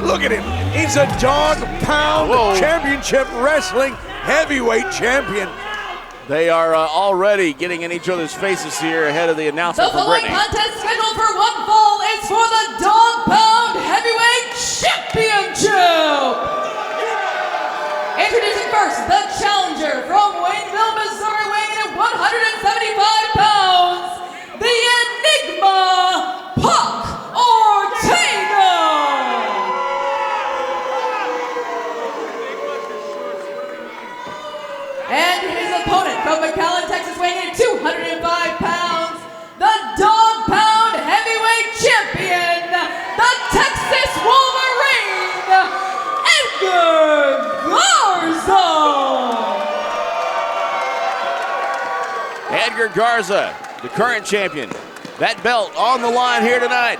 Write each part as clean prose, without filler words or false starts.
Look at him. He's a dog pound championship wrestling heavyweight champion. They are already getting in each other's faces here ahead of the announcement from Brittany. The following contest scheduled for one fall is for the dog pound heavyweight championship. Introducing first the challenger from Waynesville, Missouri, weighing in at 175 pounds, the Enigma, Pac Ortega. And his opponent from McAllen, Texas, weighing in at 205 pounds, the dog pound heavyweight champion, the Texas Wolverine, Edgar Garza. Edgar Garza, the current champion. That belt on the line here tonight.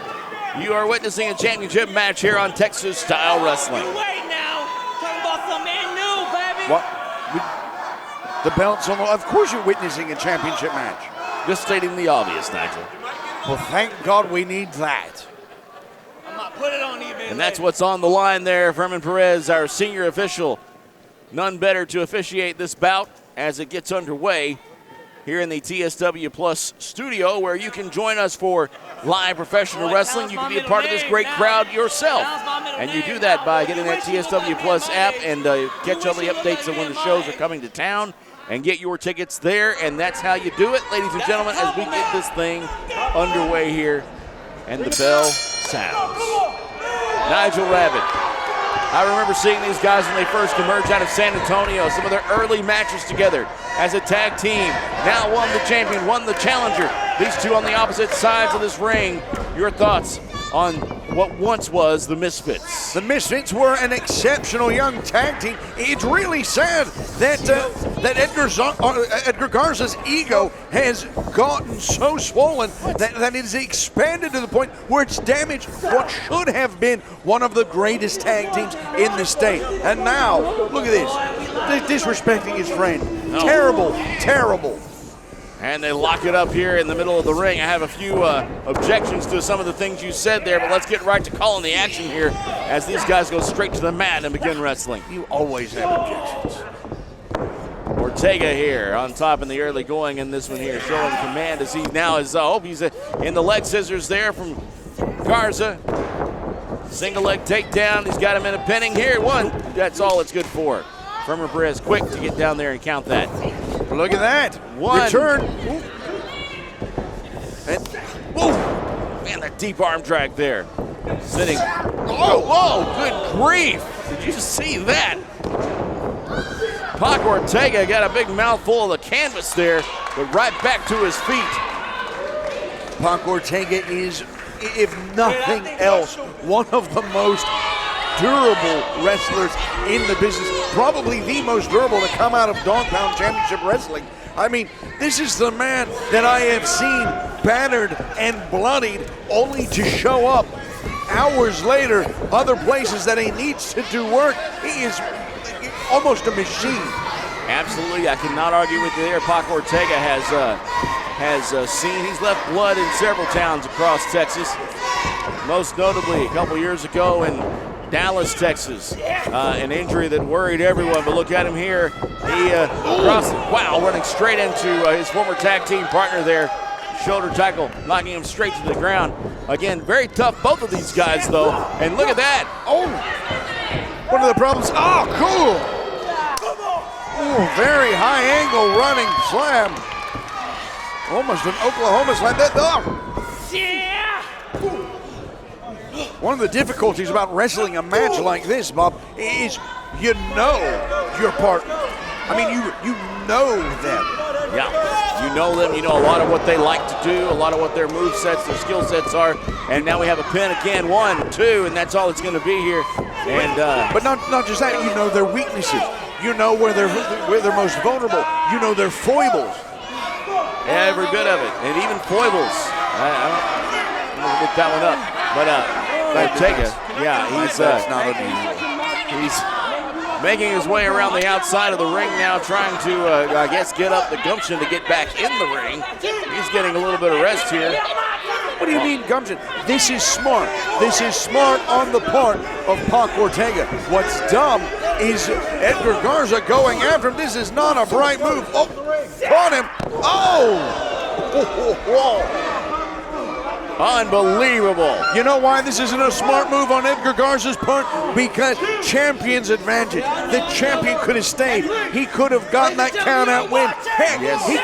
You are witnessing a championship match here on Texas Style Wrestling. Wait now, talking about some man new, baby. What? The belt's on. Of course you're witnessing a championship match. Just stating the obvious, Nigel. Well, thank God we need that. I'm not put it on even. And that's what's on the line there. Fermin Perez, our senior official. None better to officiate this bout as it gets underway here in the TSW Plus studio, where you can join us for live professional wrestling. You can be a part of this great crowd yourself. And you do that by getting that TSW Plus app and catch all the updates of when the shows are coming to town and get your tickets there. And that's how you do it, ladies and gentlemen, as we get this thing underway here. And the bell sounds. Nigel Rabbit. I remember seeing these guys when they first emerged out of San Antonio, some of their early matches together as a tag team. Now one the champion, one the challenger. These two on the opposite sides of this ring. Your thoughts on what once was the Misfits? The Misfits were an exceptional young tag team. It's really sad that Edgar Garza's ego has gotten so swollen that it has expanded to the point where it's damaged what should have been one of the greatest tag teams in the state. And now, look at this. They're disrespecting his friend. No. Terrible, terrible. And they lock it up here in the middle of the ring. I have a few objections to some of the things you said there, but let's get right to calling the action here as these guys go straight to the mat and begin wrestling. You always have objections. Ortega here on top in the early going in this one here, showing command as he now is, he's in the leg scissors there from Garza. Single leg takedown, he's got him in a pinning here. One, that's all it's good for. Fermin Perez quick to get down there and count that. Look at that. One. Return. And, whoa, man, that deep arm drag there. Sitting, whoa, good grief. Did you see that? Pac Ortega got a big mouthful of the canvas there, but right back to his feet. Pac Ortega is, if nothing else, one of the most durable wrestlers in the business, probably the most durable to come out of Dog Pound Championship Wrestling. I mean, this is the man that I have seen battered and bloodied only to show up hours later other places that he needs to do work. He is almost a machine. Absolutely, I cannot argue with you there. Pac Ortega has seen, he's left blood in several towns across Texas. Most notably a couple years ago in Dallas, Texas, an injury that worried everyone, but look at him here. He running straight into his former tag team partner there. Shoulder tackle, knocking him straight to the ground. Again, very tough, both of these guys, though. And look at that. Oh, one of the problems. Oh, cool. Ooh, very high angle running slam. Almost an Oklahoma slam. Oh. Yeah. One of the difficulties about wrestling a match like this, Bob, is you know your partner. I mean, you know them. Yeah, you know them. You know a lot of what they like to do, a lot of what their move sets, their skill sets are. And now we have a pin again, 1, 2, and that's all it's going to be here. And but not just that, you know their weaknesses. You know where they're most vulnerable. You know their foibles. Every bit of it, and even foibles. I'm going to look that one up. But Ortega, yeah, That's not unusual. he's making his way around the outside of the ring now, trying to, I guess, get up the gumption to get back in the ring. He's getting a little bit of rest here. What do you mean, gumption? This is smart. This is smart on the part of Pac Ortega. What's dumb is Edgar Garza going after him. This is not a bright move. Oh, caught him. Oh! Unbelievable. You know why this isn't a smart move on Edgar Garza's part? Because champion's advantage. The champion could have stayed. He could have gotten that count-out win. Heck, Yes. he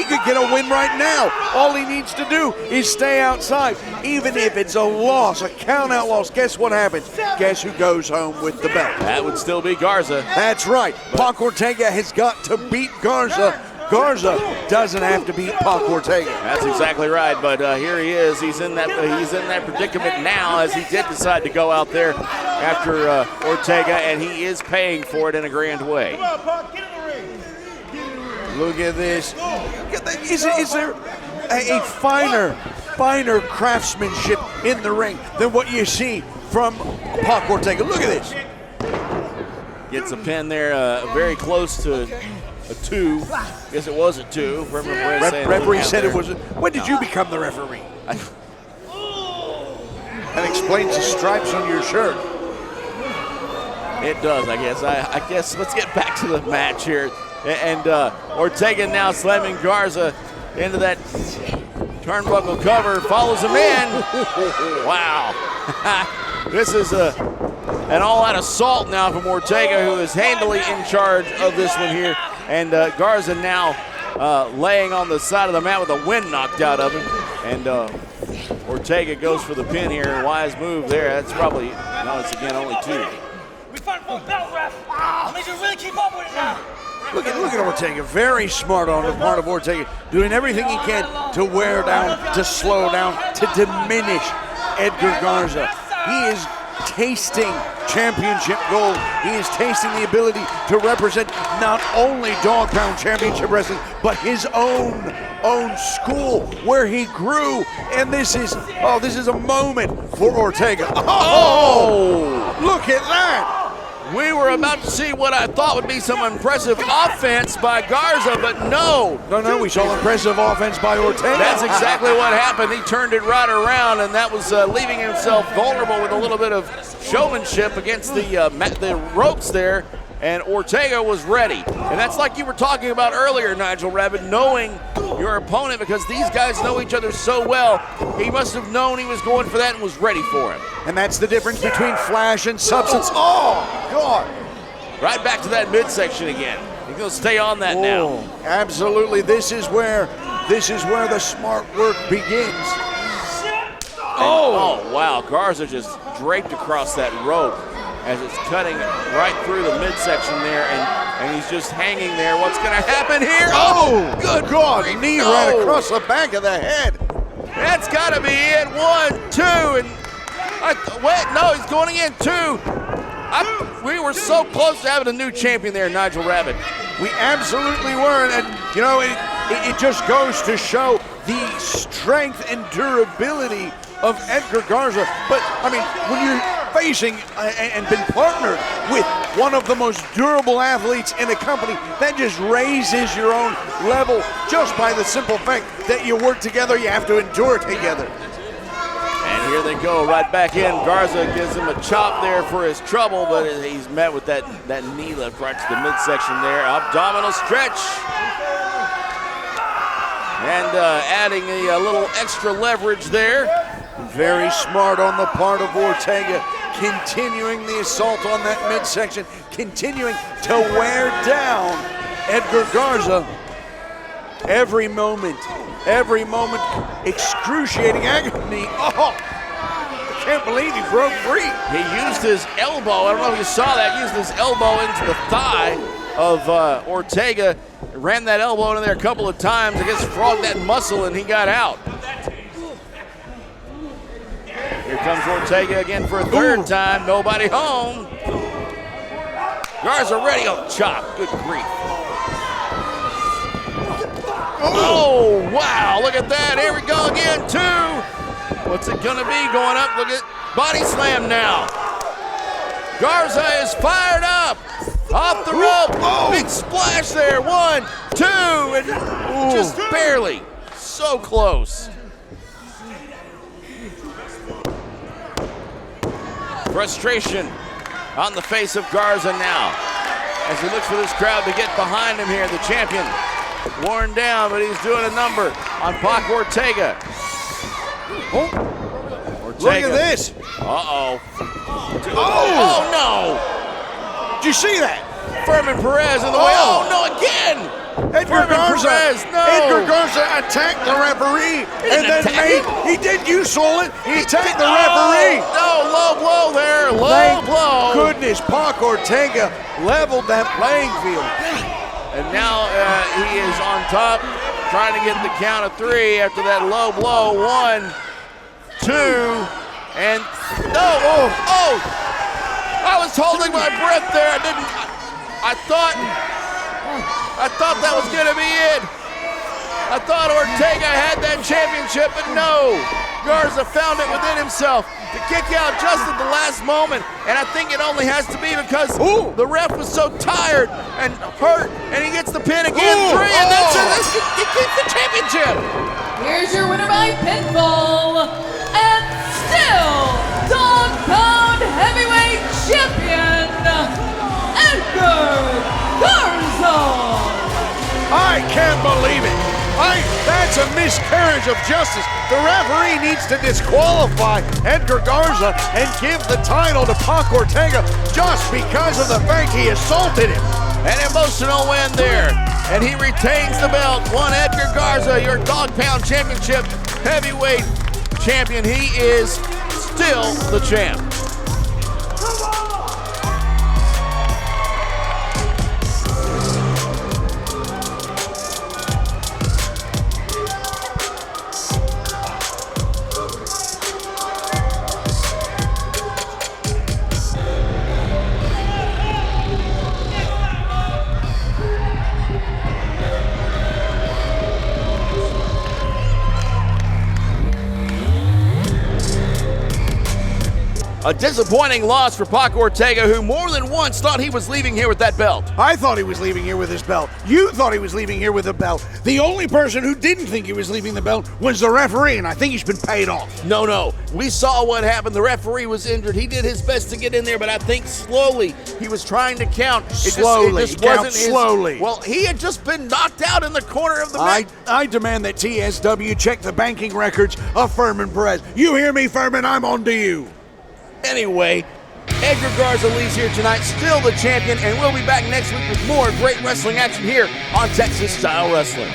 could get a win right now. All he needs to do is stay outside. Even if it's a loss, a count-out loss, guess what happens? Guess who goes home with the belt? That would still be Garza. That's right. Pac Ortega has got to beat Garza. Garza doesn't have to beat Pac Ortega. That's exactly right, but here he is. He's in that predicament now, as he did decide to go out there after Ortega, and he is paying for it in a grand way. Look at this. Is there a finer craftsmanship in the ring than what you see from Pac Ortega? Look at this. Gets a pin there, very close to a 2. Guess it was a 2. Referee said it was. When did you become the referee? That explains the stripes on your shirt. It does, I guess. I guess let's get back to the match here. And Ortega now slamming Garza into that turnbuckle cover. Follows him in. Wow. This is an all-out assault now from Ortega, who is handily in charge of this one here. And Garza now laying on the side of the mat with the wind knocked out of him. And Ortega goes for the pin here. Wise move there. That's probably, no, it's again only 2. We fight for a belt, ref. I need you to really keep up with it now. Look at Ortega. Very smart on the part of Ortega. Doing everything he can to wear down, to slow down, to diminish Edgar Garza. He is tasting championship gold. He is tasting the ability to represent not only Dog Pound Championship Wrestling, but his own school where he grew. And this is a moment for Ortega. Oh, look at that. We were about to see what I thought would be some impressive offense by Garza, but no. No, we saw impressive offense by Ortega. That's exactly what happened. He turned it right around, and that was leaving himself vulnerable with a little bit of showmanship against the ropes there, and Ortega was ready. And that's like you were talking about earlier, Nigel Rabbit, knowing your opponent, because these guys know each other so well. He must have known he was going for that and was ready for him. And that's the difference between flash and substance. Oh, God. Right back to that midsection again. He's going to stay on that now. Absolutely. This is where the smart work begins. Oh, wow. Garza just draped across that rope as it's cutting right through the midsection there, and he's just hanging there. What's going to happen here? Oh, good God. Knee right across the back of the head. That's got to be it. 1, 2, and wait, no, he's going in 2. We were so close to having a new champion there, Nigel Rabbit. We absolutely were, and you know, it just goes to show the strength and durability of Edgar Garza. But I mean, when you're facing and been partnered with one of the most durable athletes in a company, that just raises your own level just by the simple fact that you work together, you have to endure together. And here they go, right back in. Garza gives him a chop there for his trouble, but he's met with that knee lift right to the midsection there. Abdominal stretch. And adding a little extra leverage there. Very smart on the part of Ortega, continuing the assault on that midsection, continuing to wear down Edgar Garza. Every moment, excruciating agony. Oh, can't believe he broke free. He used his elbow. I don't know if you saw that. He used his elbow into the thigh of Ortega. Ran that elbow in there a couple of times. I guess frogged that muscle, and he got out. Here comes Ortega again for a third time. Nobody home. Garza ready. Oh, chop. Good grief. Oh, wow. Look at that. Here we go again. 2. What's it going to be going up? Look at body slam now. Garza is fired up. Off the rope. Big splash there. 1, 2, and just barely. So close. Frustration on the face of Garza now as he looks for this crowd to get behind him here. The champion worn down, but he's doing a number on Pac Ortega. Ortega. Look at this. Uh-oh. Oh, no. Did you see that? Fermin Perez in the way. Oh, no, again. Edgar Garza. Perez, no. Edgar Garza attacked the referee and then he did. You saw it. He attacked the referee. No, low blow there. Low blow. Goodness, Pac Ortega leveled that playing field. And now he is on top, trying to get the count of 3 after that low blow. 1, 2, and no. Oh! I was holding my breath there. I thought that was gonna be it. I thought Ortega had that championship, but no. Garza found it within himself to kick out just at the last moment, and I think it only has to be because the ref was so tired and hurt, and he gets the pin again. 3, and that's it. He keeps the championship. Here's your winner by pinfall, and still Dog Pound Heavyweight Champion, Edgar Garza. I can't believe it. That's a miscarriage of justice. The referee needs to disqualify Edgar Garza and give the title to Pac Ortega just because of the fact he assaulted him. An emotional win there, and he retains the belt. Edgar Garza, your Dog Pound Championship heavyweight champion. He is still the champ. A disappointing loss for Pac Ortega, who more than once thought he was leaving here with that belt. I thought he was leaving here with his belt. You thought he was leaving here with a belt. The only person who didn't think he was leaving the belt was the referee, and I think he's been paid off. No. We saw what happened. The referee was injured. He did his best to get in there, but I think slowly he was trying to count. Slowly. Well, he had just been knocked out in the corner of the mat. I demand that TSW check the banking records of Fermin Perez. You hear me, Fermin? I'm on to you. Anyway, Edgar Garza leaves here tonight, still the champion, and we'll be back next week with more great wrestling action here on Texas Style Wrestling.